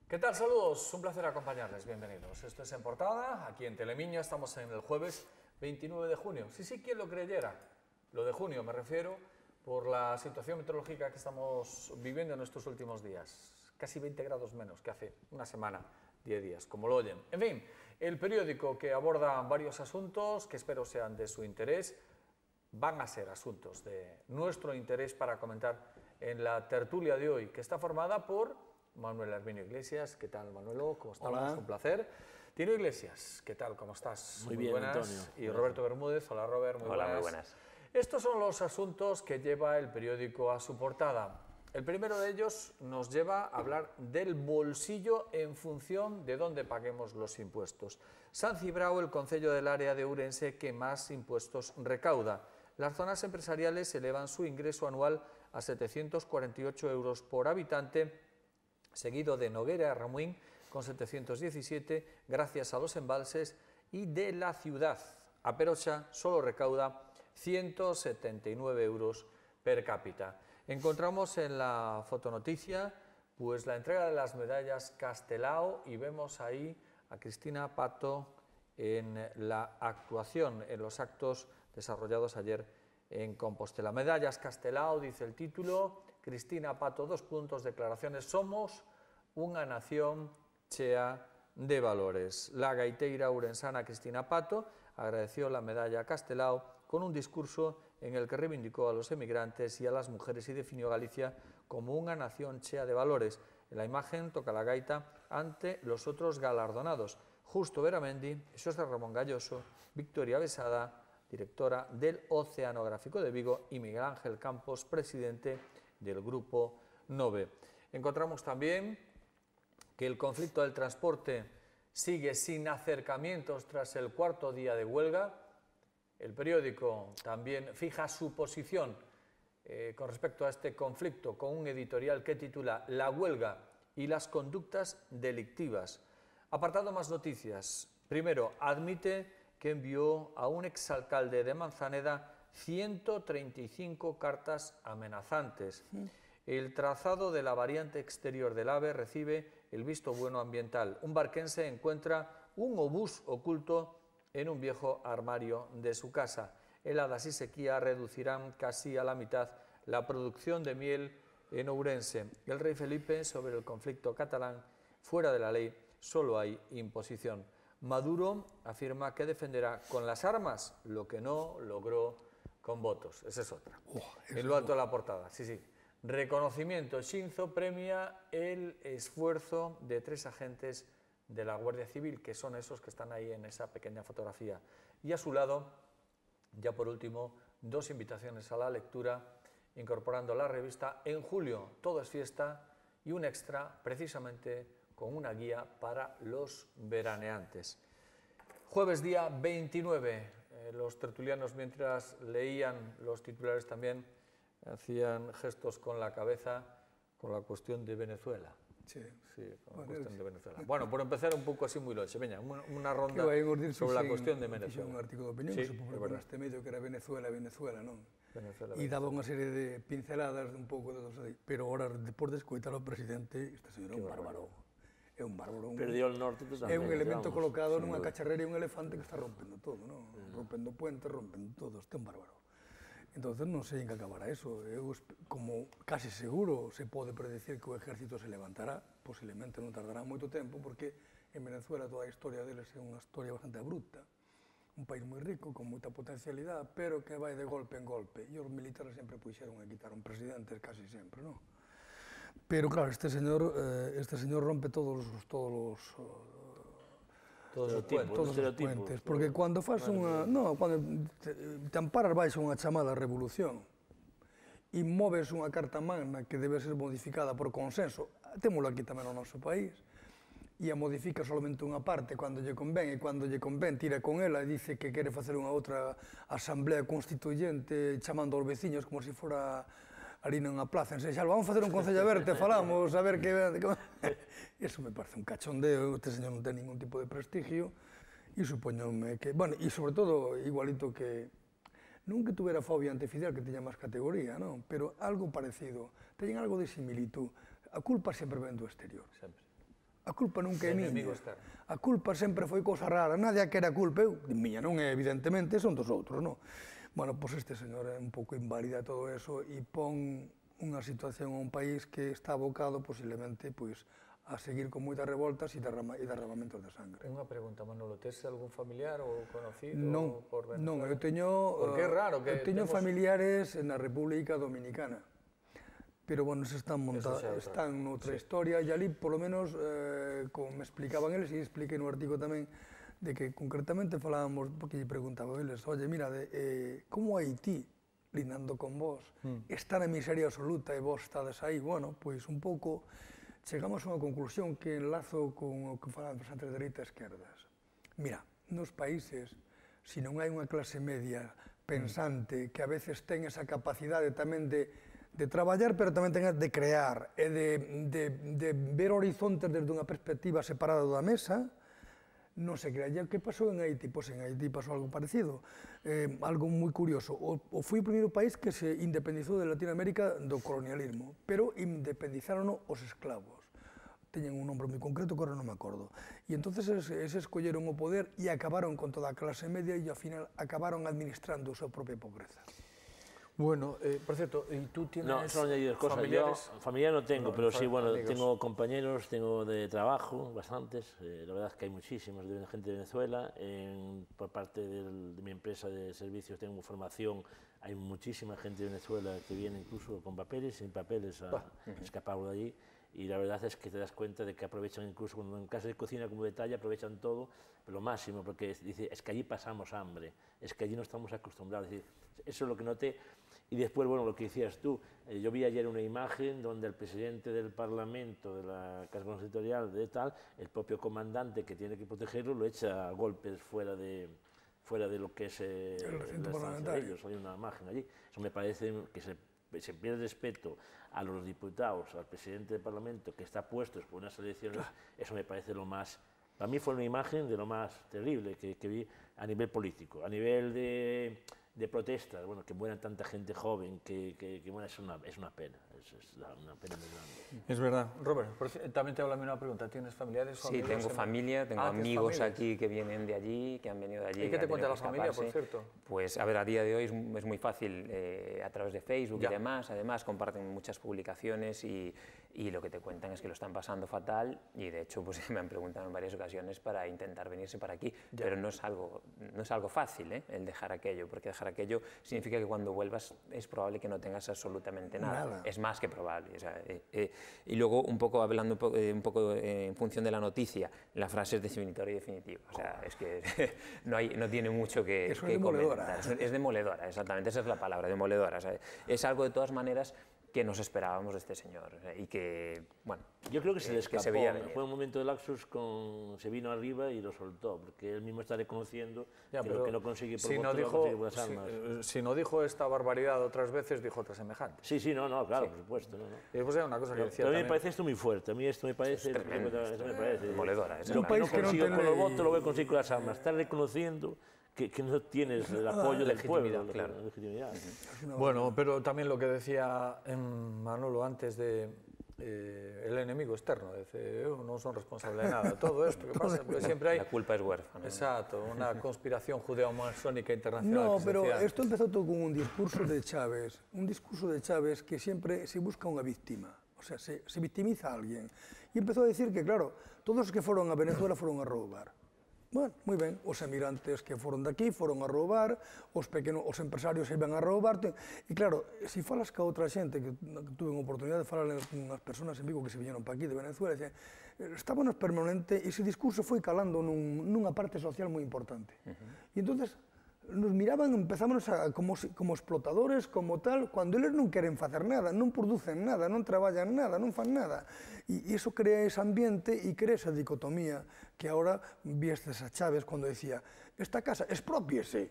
¿Qué tal? Saludos, un placer acompañarles, bienvenidos. Esto es En Portada, aquí en Telemiña, estamos en el jueves 29 de junio. Sí, ¿quién lo creyera? Lo de junio me refiero por la situación meteorológica que estamos viviendo en estos últimos días. Casi 20 grados menos que hace una semana, 10 días, como lo oyen. En fin, el periódico que aborda varios asuntos que espero sean de su interés, van a ser asuntos de nuestro interés para comentar en la tertulia de hoy, que está formada por Manuel Arminio Iglesias. ¿Qué tal, Manuelo? ¿Cómo estamos? Hola. Un placer. Tino Iglesias, ¿qué tal? ¿Cómo estás? Muy bien, buenas. Antonio. Y Roberto Bermúdez. Hola, Robert. Muy Hola, buenas. muy buenas. Estos son los asuntos que lleva el periódico a su portada. El primero de ellos nos lleva a hablar del bolsillo en función de dónde paguemos los impuestos. San Cibrao, el concello del área de Ourense que más impuestos recauda. Las zonas empresariales elevan su ingreso anual a 748 euros por habitante, seguido de Noguera y Ramuín con 717 gracias a los embalses, y de la ciudad, A Peroxa, solo recauda 179 euros per cápita. Encontramos en la fotonoticia pues la entrega de las medallas Castelao y vemos ahí a Cristina Pato en la actuación, en los actos desarrollados ayer en Compostela. Medallas Castelao, dice el título. Cristina Pato, 2 puntos, declaraciones. Somos unha nación chea de valores. La gaiteira ourensana Cristina Pato agradeció la medalla Castelao con un discurso en el que reivindicó a los emigrantes y a las mujeres y definió a Galicia como una nación chea de valores. En la imagen toca la gaita ante los otros galardonados: Justo Beramendi, Xosé Ramón Galloso, Victoria Besada, directora del Oceanográfico de Vigo, y Miguel Ángel Campos, presidente del Grupo Nove. Encontramos también que el conflicto del transporte sigue sin acercamientos tras el 4º día de huelga. El periódico también fija su posición con respecto a este conflicto con un editorial que titula La huelga y las conductas delictivas. Apartado más noticias. Primero, admite que envió a un exalcalde de Manzaneda 135 cartas amenazantes. El trazado de la variante exterior del AVE recibe el visto bueno ambiental. Un barquense encuentra un obús oculto en un viejo armario de su casa. Heladas y sequía reducirán casi a la mitad la producción de miel en Ourense. El rey Felipe sobre el conflicto catalán: fuera de la ley solo hay imposición. Maduro afirma que defenderá con las armas lo que no logró con votos. Esa es otra. En lo alto de la portada, sí. Reconocimiento. Xinzo premia el esfuerzo de 3 agentes de la Guardia Civil, que son esos que están ahí en esa pequeña fotografía. Y a su lado, ya por último, 2 invitaciones a la lectura, incorporando la revista En julio todo es fiesta, y un extra precisamente con una guía para los veraneantes. Jueves día 29, los tertulianos, mientras leían los titulares, también hacían gestos con la cabeza con la cuestión de Venezuela. Sí, con la cuestión de Venezuela. Bueno, por empezar un pouco así moi longe, veña, unha ronda sobre a cuestión de Venezuela. Un artículo de opinión que se publicou neste medio que era Venezuela, non? E daba unha serie de pinceladas de un pouco de todo aí. Pero ahora, despois de escoitar ao presidente, este señor é un bárbaro. É un bárbaro. Perdió el norte tamén. É un elemento colocado nunha cacharreira e un elefante que está rompendo todo, non? Rompendo puentes, rompendo todo, este é un bárbaro. Entonces non sei en que acabará eso. Eu, como casi seguro se pode predecir que o exército se levantará, posiblemente non tardará moito tempo, porque en Venezuela toda a historia deles é unha historia bastante abrupta. Un país moi rico, con moita potencialidade, pero que vai de golpe en golpe. E os militares sempre puxeron a quitar un presidente casi sempre, non? Pero claro, este señor rompe todos os puentes, porque cando faz unha, cando te amparas baixo unha chamada revolución e moves unha carta magna que debe ser modificada por consenso, témolo aquí tamén no noso país, e a modifica solamente unha parte cando lle convén, e cando lle convén tira con ela e dice que quere facer unha outra asamblea constituyente chamando aos veciños como se fora ali nunha plaza en Seixal, vamos facer un concello aberto, falamos, a ver que... Eso me parece un cachondeo, este señor non ten ningún tipo de prestigio, e supoñome que... Bueno, e sobre todo, igualito que... Non que tuvera fobia ante Fidel, que tiña máis categoría, non? Pero algo parecido, teñen algo de similitud. A culpa sempre ven do exterior. Sempre. A culpa nunca é miña. Enemigo externo. A culpa sempre foi cousa rara, nadie a que era culpa, eu, miña non é, evidentemente, son dos outros, non? Bueno, pois este señor é un pouco inválida todo eso e pon unha situación a un país que está abocado posiblemente pois, a seguir con moitas revoltas e derramamentos de sangre. Unha pregunta, Manolo, tes algún familiar ou conocido por Venezuela? Non, eu teño... Porque é raro que eu teño familiares na República Dominicana, pero, bueno, se están noutra historia, e ali, polo menos, como me explicaban eles, e expliquei no artigo tamén, de que concretamente falábamos, porque lle preguntaba a eles, oye, mira, como Haití, lindando con vos, está na miseria absoluta e vos estades aí, bueno, pois un pouco... Chegamos a unha conclusión que enlazo con o que falamos antes de dereita e esquerdas. Mira, nos países, se non hai unha clase media pensante que a veces ten esa capacidade tamén de traballar, pero tamén ten de crear e de ver horizontes desde unha perspectiva separada da mesa, non se crea. E que pasou en Haití? Pois en Haití pasou algo parecido, algo moi curioso. Foi o primeiro país que se independizou de Latinoamérica do colonialismo, pero independizaron os esclavos. Teñen un nombre moi concreto que agora non me acordo. E entonces eses escolleron o poder e acabaron con toda a clase media e ao final acabaron administrando a súa propia pobreza. Bueno, por cierto, ¿y tú tienes no, solo añadir cosas. familiares? Yo familiar no tengo, pero sí, bueno, amigos. tengo compañeros, tengo de trabajo, bastantes. La verdad es que hay muchísimos, gente de Venezuela. Por parte de mi empresa de servicios tengo formación, hay muchísima gente de Venezuela que viene incluso con papeles, sin papeles, a escapar de allí. Y la verdad es que te das cuenta de que aprovechan incluso, cuando en casa de cocina como detalle, aprovechan todo, pero lo máximo, porque dice, es que allí pasamos hambre, es que allí no estamos acostumbrados. Es decir, eso es lo que noté. Y después, bueno, lo que decías tú, yo vi ayer una imagen donde el presidente del Parlamento, de la Casa Consistorial, de tal, el propio comandante que tiene que protegerlo, lo echa a golpes fuera de lo que es la estancia de ellos. Hay una imagen allí. Eso me parece que se pierde respeto a los diputados, al presidente del Parlamento, que está puesto por unas elecciones. Eso me parece lo más... Para mí fue una imagen de lo más terrible que vi a nivel político, a nivel de protestas, bueno, que mueran tanta gente joven, que bueno, es una pena, es una pena muy grande. Es verdad. Robert, también te hago la misma pregunta, ¿tienes familiares? Sí, tengo familia, tengo amigos aquí que vienen de allí, que han venido de allí. ¿Y qué te cuenta la familia, por cierto? Pues, a ver, a día de hoy es muy fácil, a través de Facebook y demás, además comparten muchas publicaciones y lo que te cuentan es que lo están pasando fatal y de hecho pues me han preguntado en varias ocasiones para intentar venirse para aquí, pero no es algo fácil, el dejar aquello, porque dejar aquello significa que cuando vuelvas es probable que no tengas absolutamente nada. Es más que probable. O sea, y luego, un poco hablando un poco en función de la noticia, la frase es definitoria y definitiva. O sea, es que no tiene mucho que comentar. Es demoledora, exactamente, esa es la palabra, demoledora. O sea, es algo de todas maneras que nos esperábamos de este señor y que, bueno... Yo creo que se le escapó, fue un momento de lapsus, se vino arriba y lo soltó, porque él mismo está reconociendo que lo que no consigue por voto lo consigue por las armas. Si no dijo esta barbaridad otras veces, dijo otra semejante. Sí, no, claro, por supuesto. Y después era una cosa que decía también. A mí me parece esto muy fuerte, a mí esto me parece... demoledora. Lo que no consigue con los votos lo voy a conseguir con las armas, está reconociendo que no tienes el apoyo del pueblo, claro. Legitimidad. Bueno, pero también lo que decía Manolo antes de el enemigo externo, dice, no son responsables de nada, todo esto que pasa, porque siempre hay... La culpa es huérfana. Exacto, una conspiración judeo-masónica internacional. No, pero esto empezó todo con un discurso de Chávez que siempre se busca unha víctima, o sea, se victimiza a alguén. E empezó a decir que, claro, todos os que foron a Venezuela foron a roubar. Bueno, moi ben, os emigrantes que foron daqui foron a roubar, os empresarios iban a roubar, e claro, se falas ca outra xente, que tuve unha oportunidade de falar con unhas persoas en Vigo que se viñeron para aquí de Venezuela, estábamos permanente, e ese discurso foi calando nunha parte social moi importante. E entonces nos miraban, empezamos como explotadores, como tal, cando eles non queren facer nada, non producen nada, non traballan nada, non fan nada. E iso crea ese ambiente e crea esa dicotomía que ahora viestes a Chávez cuando decía esta casa exprópiese,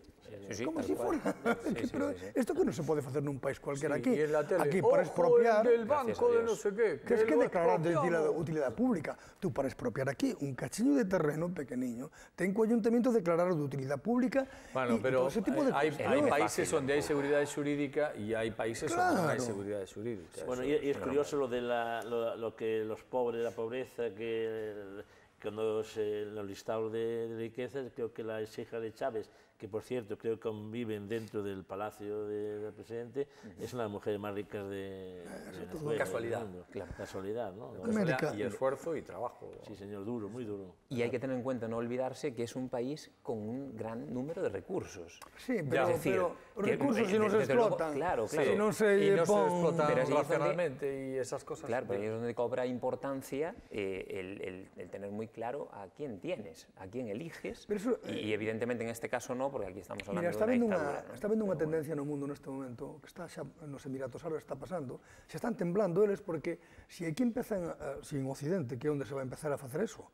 como si fuera, pero esto que no se puede hacer nun país cualquiera aquí, aquí para expropiar, del banco de no sé qué, que es que declarar de utilidad pública, tú para expropiar aquí un cachiño de terreno pequeño, ten co ayuntamiento declarar de utilidad pública, bueno, pero ese tipo de hay países donde hay seguridad jurídica y hay países donde no hay seguridad jurídica. Bueno, y es curioso lo de lo que los pobres, la pobreza, que cuando los listados de riquezas, creo que la hija de Chávez, que por cierto creo que conviven dentro del palacio del presidente, es una de las mujeres más ricas de Venezuela. Casualidad. Claro, casualidad, ¿no? Casualidad y esfuerzo y trabajo. Sí, señor, duro, muy duro. Y hay que tener en cuenta, no olvidarse, que es un país con un gran número de recursos. Sí, pero recursos si no se explotan. Claro, si no se explotan racionalmente y esas cosas. Claro, pero ahí es donde cobra importancia el tener muy claro a quién tienes, a quién eliges, y evidentemente en este caso no, porque aquí estamos hablando de una dictadura. Está vendo unha tendencia no mundo neste momento, que está xa nos Emiratos Árabes está pasando, se están temblando eles porque se aquí empezan, si en Occidente, que é onde se vai empezar a facer eso,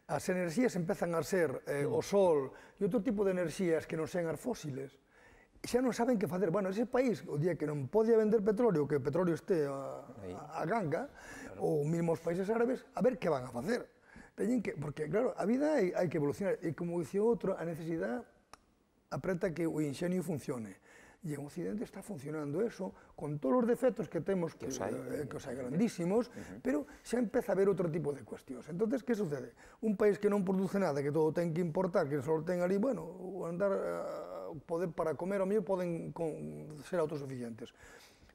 as enerxías empezan a ser o sol e outro tipo de enerxías que non sean as fósiles, xa non saben que facer. Bueno, ese país, o día que non podía vender petróleo, que o petróleo este a ganga, ou mesmo os países árabes, a ver que van a facer. Porque, claro, a vida hai que evolucionar, e como dicía outro, a necesidade apreta que o inxenio funcione. E en Occidente está funcionando eso, con todos os defectos que temos, que os hai grandísimos, pero xa empeza a haber outro tipo de cuestións. Entonces, que sucede? Un país que non produce nada, que todo ten que importar, que só ten ali, bueno, andar, poder para comer, ao mellor poden ser autosuficientes.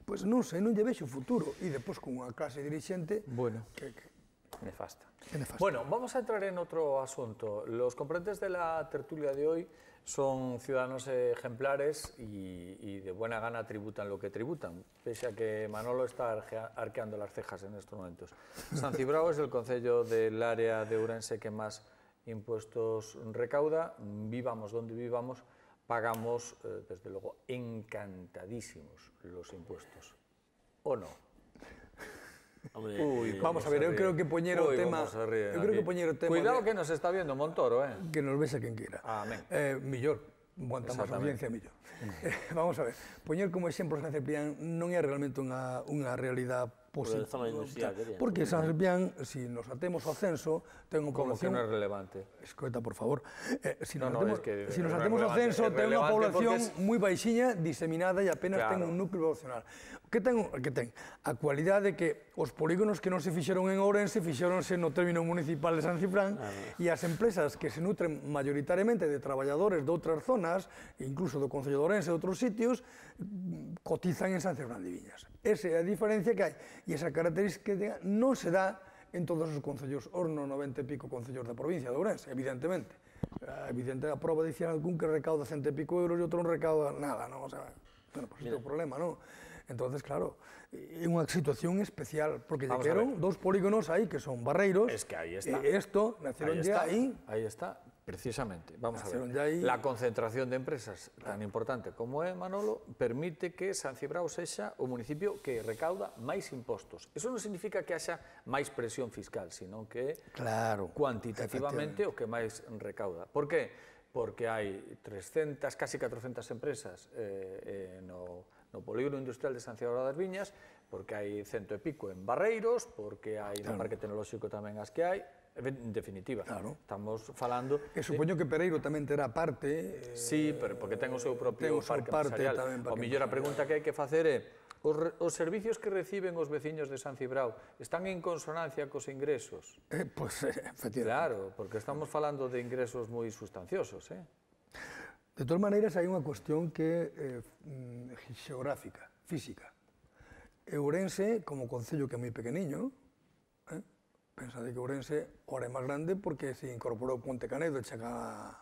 Pois non sei, non lle vexo futuro. E depois con unha clase dirixente que nefasta. Bueno, vamos a entrar en otro asunto. Los componentes de la tertulia de hoy son ciudadanos ejemplares y de buena gana tributan lo que tributan, pese a que Manolo está arqueando las cejas en estos momentos. San Cibrao es el concello del área de Ourense que más impuestos recauda. Vivamos donde vivamos, pagamos, desde luego, encantadísimos los impuestos. ¿O no? Vamos a ver, eu creo que poñer o tema... Cuidado que nos está viendo Montoro, que nos vexa quen queira. Amén. Millor, cuanta máis audiencia, millor. Vamos a ver, poñer como exemplo San Ciprián non é realmente unha realidade positiva. Porque San Ciprián, se nos atemos ao censo, ten unha población... Como que non é relevante? Escoita, por favor. Se nos atemos ao censo, ten unha población moi baixiña, diseminada e apenas ten un núcleo poblacional. Que ten? A cualidade que os polígonos que non se fixeron en Ourense fixeronse no término municipal de San Ciprián e as empresas que se nutren mayoritariamente de traballadores de outras zonas, incluso do Concello de Ourense e de outros sitios, cotizan en San Ciprián de Viñas. Esa é a diferencia que hai e esa característica non se dá en todos os concellos, os 90 e pico concellos da provincia de Ourense, evidentemente. Evidente a prova dicía algún que recauda 100 e pico euros e outro non recauda nada, non? O sea, bueno, pues este é o problema, non? Entonces, claro, é unha situación especial, porque lle queron dous polígonos aí que son barreiros. Es que aí está. E isto, naceron ya aí. Aí está, precisamente. Vamos a ver. La concentración de empresas tan importante como é, Manolo, permite que San Cibrao sexa o municipio que recauda máis impostos. Eso non significa que haxa máis presión fiscal, sino que cuantitativamente o que máis recauda. Por qué? Porque hai 300, casi 400 empresas no polígono industrial de San Cibrao das Viñas, porque hai 100 e pico en Barreiros, porque hai no Parque Tecnolóxico tamén as que hai, en definitiva. Estamos falando... E supoño que Pereiro tamén terá parte... Sí, pero porque ten o seu propio parque empresarial. O mellor a pregunta que hai que facer é os servicios que reciben os veciños de San Cibrao están en consonancia cos ingresos? Pois, efectivamente. Claro, porque estamos falando de ingresos moi sustanciosos, De todas maneiras, hai unha cuestión que é xeográfica, física. Ourense, como concello que é moi pequeniño, pensade que Ourense ora é máis grande porque se incorporou Ponte Canedo e chega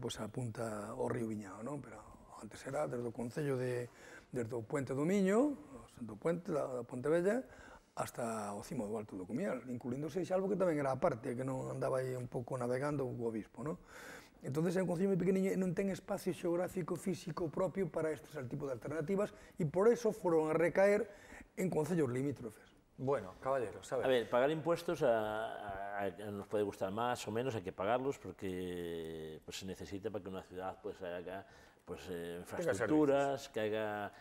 pois, a punta ao río Viñao, non? Pero antes era desde o concello desde o Puente do Miño, do Puente da Pontevella, hasta o cimo do Alto do Cumial, incluindo Seixalbo, que tamén era a parte, que non andaba aí un pouco navegando o obispo, non? Entón, é un concello moi pequeniño e non ten espacio xeográfico físico propio para estes tipos de alternativas e por eso foron a recaer en concellos limítrofes. Bueno, caballeros, a ver, pagar impuestos nos puede gustar más o menos, hay que pagarlos porque pues, se necesita para que una ciudad pues, haga pues, infraestructuras, que haya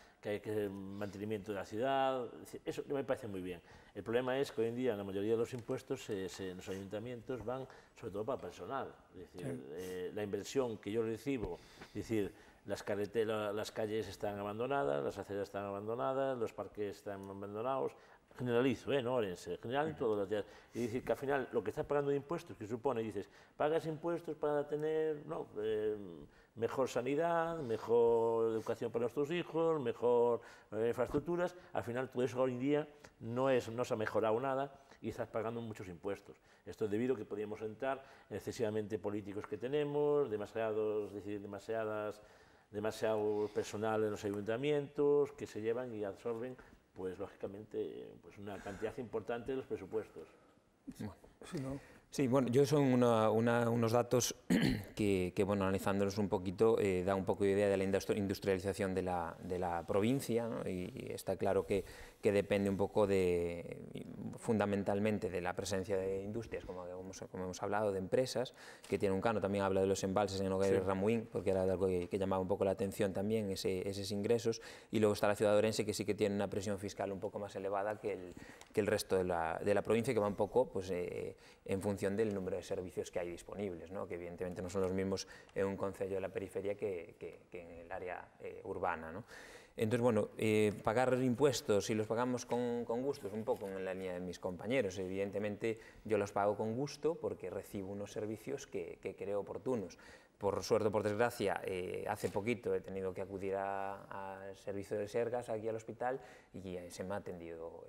mantenimiento de la ciudad, eso me parece muy bien. El problema es que hoy en día la mayoría de los impuestos en los ayuntamientos van sobre todo para personal, es decir, la inversión que yo recibo, es decir, las carreteras, las calles están abandonadas, las aceras están abandonadas, los parques están abandonados, generalizo, no Orense, general en todas las ciudades. Y decir que al final lo que estás pagando de impuestos, que supone, dices, pagas impuestos para tener mejor sanidad, mejor educación para nuestros hijos, mejor infraestructuras, al final todo eso hoy en día no se ha mejorado nada y estás pagando muchos impuestos. Esto es debido a que podríamos entrar excesivamente políticos que tenemos, demasiado personal en los ayuntamientos que se llevan y absorben pues lógicamente pues una cantidad importante de los presupuestos. Sí, bueno, yo son unos datos que bueno, analizándolos un poquito, da un poco de idea de la industrialización de la provincia, ¿no? Y está claro que depende un poco fundamentalmente de la presencia de industrias, como hemos hablado, de empresas, que tiene un cano, también habla de los embalses en Nogueira y Ramuín, porque era algo que llamaba un poco la atención también, esos ingresos, y luego está la ciudad de Orense, que sí que tiene una presión fiscal un poco más elevada que el resto de la provincia, que va un poco pues, en función del número de servicios que hay disponibles, ¿no? Que evidentemente no son los mismos en un concello de la periferia que en el área urbana, ¿no? Entonces, bueno, pagar impuestos, si los pagamos con gusto, es un poco en la línea de mis compañeros. Evidentemente, yo los pago con gusto porque recibo unos servicios que creo oportunos. Por suerte o por desgracia, hace poquito he tenido que acudir al servicio de Sergas, aquí al hospital, y se me ha atendido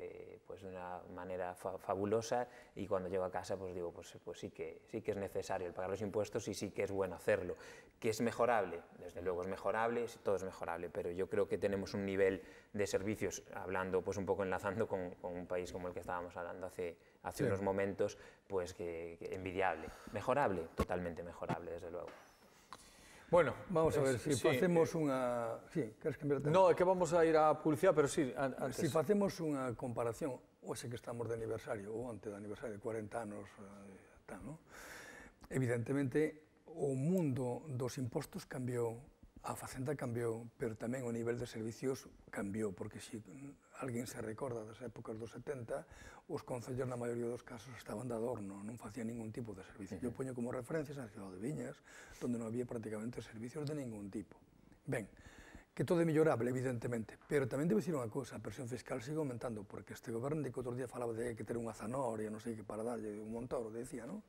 pues de una manera fabulosa, y cuando llego a casa pues digo, pues sí que es necesario el pagar los impuestos y sí que es bueno hacerlo. ¿Que es mejorable? Desde luego es mejorable, todo es mejorable, pero yo creo que tenemos un nivel de servicios, hablando pues un poco enlazando con un país como el que estábamos hablando hace unos momentos, pues que envidiable. Mejorable, totalmente mejorable, desde luego. Bueno, vamos a ver, si facemos unha... Sí, queres cambiar de tema? No, é que vamos a ir a publicidade, pero sí, antes. Si facemos unha comparación, hoxe que estamos de aniversario, ou antes de aniversario de 40 anos, tal, ¿no? Evidentemente, o mundo dos impostos cambiou, a Facenda cambiou, pero tamén o nivel de servicios cambiou, porque se alguén se recorda das épocas dos 70, os concellos na maioría dos casos estaban de adorno, non facían ningún tipo de servicio. Eu poño como referencias a Ciudad de Viñas, onde non había prácticamente servicios de ningún tipo. Ben, que todo é mellorable, evidentemente, pero tamén debe dicir unha cousa, a presión fiscal sigue aumentando, porque este goberno de que outro día falaba de que ter unha zanahoria, non sei que, para darlle un montoro, decía, non?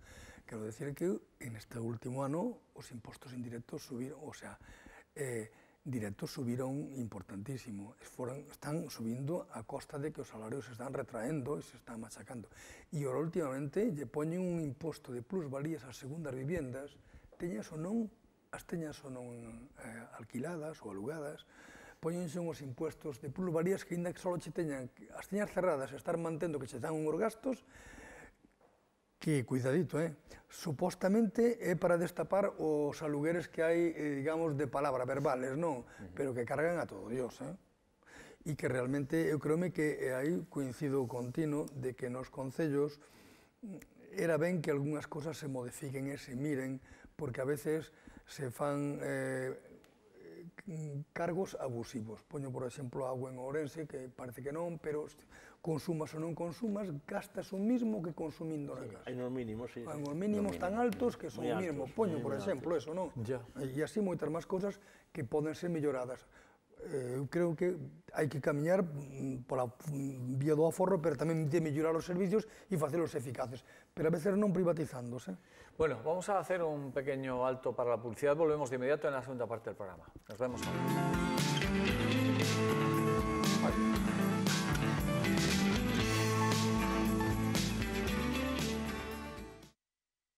Quero decir que en este último ano os impostos indirectos subiron, o sea, directos subiron importantísimo, están subindo a costa de que os salarios se están retraendo e se están machacando. E ahora últimamente lle poñen un imposto de plusvalías ás segundas viviendas, teñas ou non alquiladas ou alugadas, poñense uns impuestos de plusvalías que ainda que só che teñan as teñas cerradas e estar mantendo que che dan uns gastos, que, cuidadito, supostamente é para destapar os alugueres que hai, digamos, de palabra, verbales, non? Pero que cargan a todo Dios, E que realmente, eu creo que aí coincido continuo de que nos concellos era ben que algunhas cosas se modifiquen e se miren, porque a veces se fan cargos abusivos. Poño, por exemplo, agua en Ourense, que parece que non, pero consumas ou non consumas, gastas o mismo que consumindo na casa. Hai nos mínimos, sí. Hai nos mínimos tan altos que son o mínimo. Poño, por exemplo, eso, non? E así moitas máis cosas que poden ser melloradas. Eu creo que hai que camiñar pola vía do aforro, pero tamén de mellorar os servicios e facelos eficaces, pero a veces non privatizándose. Bueno, vamos a hacer un pequeño alto para la publicidad, volvemos de inmediato en la segunda parte del programa. Nos vemos ahora.